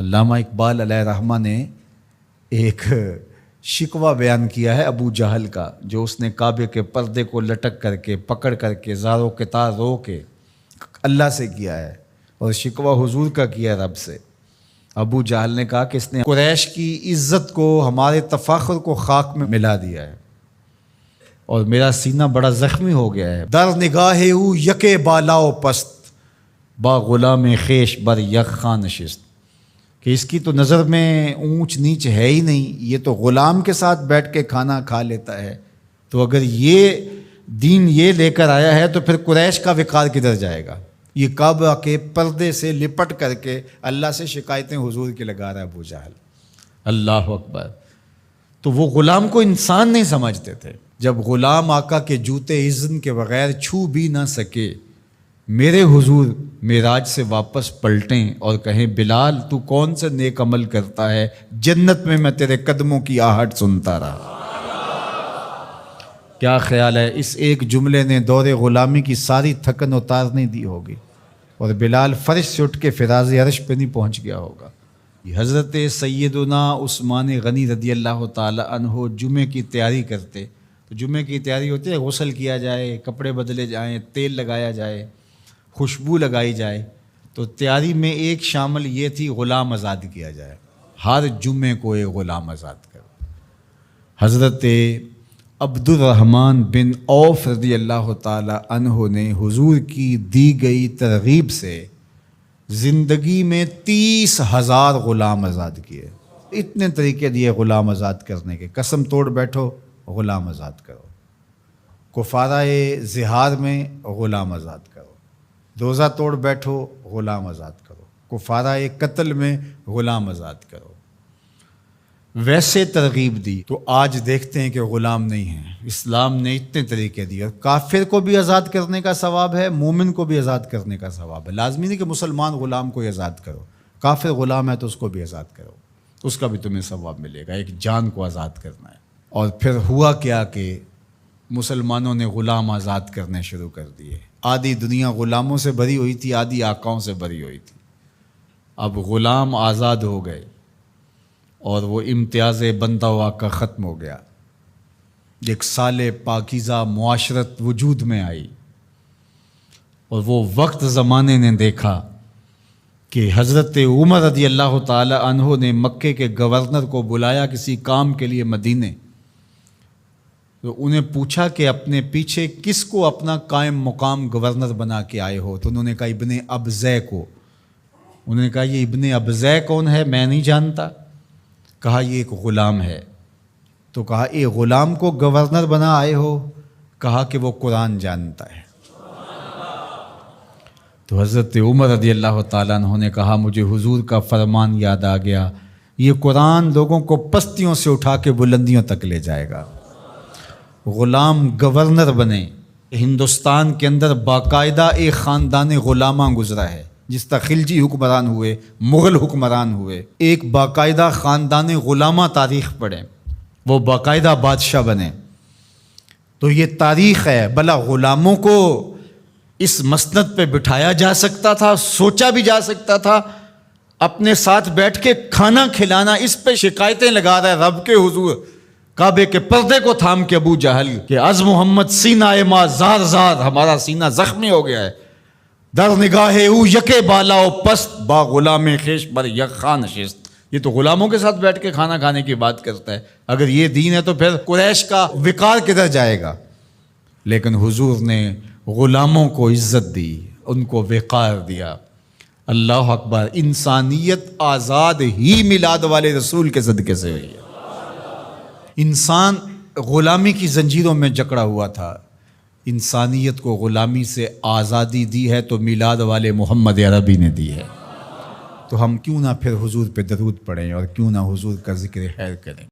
علامہ اقبال علیہ رحمہ نے ایک شکوہ بیان کیا ہے ابو جہل کا، جو اس نے کعبے کے پردے کو لٹک کر کے پکڑ کر کے زاروں کے تار رو کے اللہ سے کیا ہے، اور شکوہ حضور کا کیا رب سے۔ ابو جہل نے کہا کہ اس نے قریش کی عزت کو، ہمارے تفاخر کو خاک میں ملا دیا ہے، اور میرا سینہ بڑا زخمی ہو گیا ہے۔ در نگاہ او یکے بالاؤ پست، با غلام خیش بر یک خاں نشست، کہ اس کی تو نظر میں اونچ نیچ ہے ہی نہیں، یہ تو غلام کے ساتھ بیٹھ کے کھانا کھا لیتا ہے، تو اگر یہ دین یہ لے کر آیا ہے تو پھر قریش کا وقار کدھر جائے گا؟ یہ کعبہ کے پردے سے لپٹ کر کے اللہ سے شکایتیں حضور کی لگا رہا ہے ابو جہل۔ اللہ اکبر۔ تو وہ غلام کو انسان نہیں سمجھتے تھے۔ جب غلام آقا کے جوتے اذن کے بغیر چھو بھی نہ سکے، میرے حضور معراج سے واپس پلٹیں اور کہیں بلال تو کون سے نیک عمل کرتا ہے، جنت میں تیرے قدموں کی آہٹ سنتا رہا۔ کیا خیال ہے اس ایک جملے نے دور غلامی کی ساری تھکن اتارنے دی ہوگی، اور بلال فرش سے اٹھ کے فراز عرش پہ نہیں پہنچ گیا ہوگا۔ حضرت سیدنا عثمان غنی رضی اللہ تعالی عنہ جمعے کی تیاری کرتے، تو جمعے کی تیاری ہوتی ہے غسل کیا جائے، کپڑے بدلے جائیں، تیل لگایا جائے، خوشبو لگائی جائے، تو تیاری میں ایک شامل یہ تھی غلام آزاد کیا جائے، ہر جمعے کو ایک غلام آزاد کرو۔ حضرت عبد الرحمن بن عوف رضی اللہ تعالی عنہ نے حضور کی دی گئی ترغیب سے زندگی میں 30,000 غلام آزاد کیے۔ اتنے طریقے دیے غلام آزاد کرنے کے، قسم توڑ بیٹھو غلام آزاد کرو، کفارہ زہار میں غلام آزاد کرو، روزہ توڑ بیٹھو غلام آزاد کرو، کفارہ قتل میں غلام آزاد کرو، ویسے ترغیب دی۔ تو آج دیکھتے ہیں کہ غلام نہیں ہیں۔ اسلام نے اتنے طریقے دیے، اور کافر کو بھی آزاد کرنے کا ثواب ہے، مومن کو بھی آزاد کرنے کا ثواب ہے۔ لازمی نہیں کہ مسلمان غلام کو آزاد کرو، کافر غلام ہے تو اس کو بھی آزاد کرو، اس کا بھی تمہیں ثواب ملے گا، ایک جان کو آزاد کرنا ہے۔ اور پھر ہوا کیا کہ مسلمانوں نے غلام آزاد کرنے شروع کر دیے۔ آدھی دنیا غلاموں سے بری ہوئی تھی، آدھی آقاؤں سے بری ہوئی تھی۔ اب غلام آزاد ہو گئے، اور وہ امتیاز بندہ و آقا ختم ہو گیا۔ ایک صالح پاکیزہ معاشرت وجود میں آئی، اور وہ وقت زمانے نے دیکھا کہ حضرت عمر رضی اللہ تعالی عنہ نے مکے کے گورنر کو بلایا کسی کام کے لیے مدینے، تو انہیں پوچھا کہ اپنے پیچھے کس کو اپنا قائم مقام گورنر بنا کے آئے ہو؟ تو انہوں نے کہا ابن ابزے کو۔ انہوں نے کہا یہ ابن ابزے کون ہے؟ میں نہیں جانتا۔ کہا یہ ایک غلام ہے۔ تو کہا اے غلام کو گورنر بنا آئے ہو؟ کہا کہ وہ قرآن جانتا ہے۔ تو حضرت عمر رضی اللہ تعالیٰ عنہ نے کہا مجھے حضور کا فرمان یاد آ گیا، یہ قرآن لوگوں کو پستیوں سے اٹھا کے بلندیوں تک لے جائے گا۔ غلام گورنر بنے۔ ہندوستان کے اندر باقاعدہ ایک خاندان غلامہ گزرا ہے، جس طرح خلجی حکمران ہوئے، مغل حکمران ہوئے، ایک باقاعدہ خاندان غلامہ تاریخ پڑھیں، وہ باقاعدہ بادشاہ بنے۔ تو یہ تاریخ ہے۔ بھلا غلاموں کو اس مسند پہ بٹھایا جا سکتا تھا، سوچا بھی جا سکتا تھا، اپنے ساتھ بیٹھ کے کھانا کھلانا، اس پہ شکایتیں لگا رہا ہے رب کے حضور، کعبے کے پردے کو تھام کے ابو جہل کہ از محمد سینہ ما زار زار، ہمارا سینہ زخمی ہو گیا ہے۔ در نگاہ او یکے بالاؤ پست، با غلام خیش بر یک خاں نشست۔ یہ تو غلاموں کے ساتھ بیٹھ کے کھانا کھانے کی بات کرتا ہے۔ اگر یہ دین ہے تو پھر قریش کا وقار کدھر جائے گا؟ لیکن حضور نے غلاموں کو عزت دی، ان کو وقار دیا۔ اللہ اکبر۔ انسانیت آزاد ہی میلاد والے رسول کے صدقے سے ہوئی ہے۔ انسان غلامی کی زنجیروں میں جکڑا ہوا تھا، انسانیت کو غلامی سے آزادی دی ہے تو میلاد والے محمد عربی نے دی ہے۔ تو ہم کیوں نہ پھر حضور پہ درود پڑھیں، اور کیوں نہ حضور کا ذکر خیر کریں۔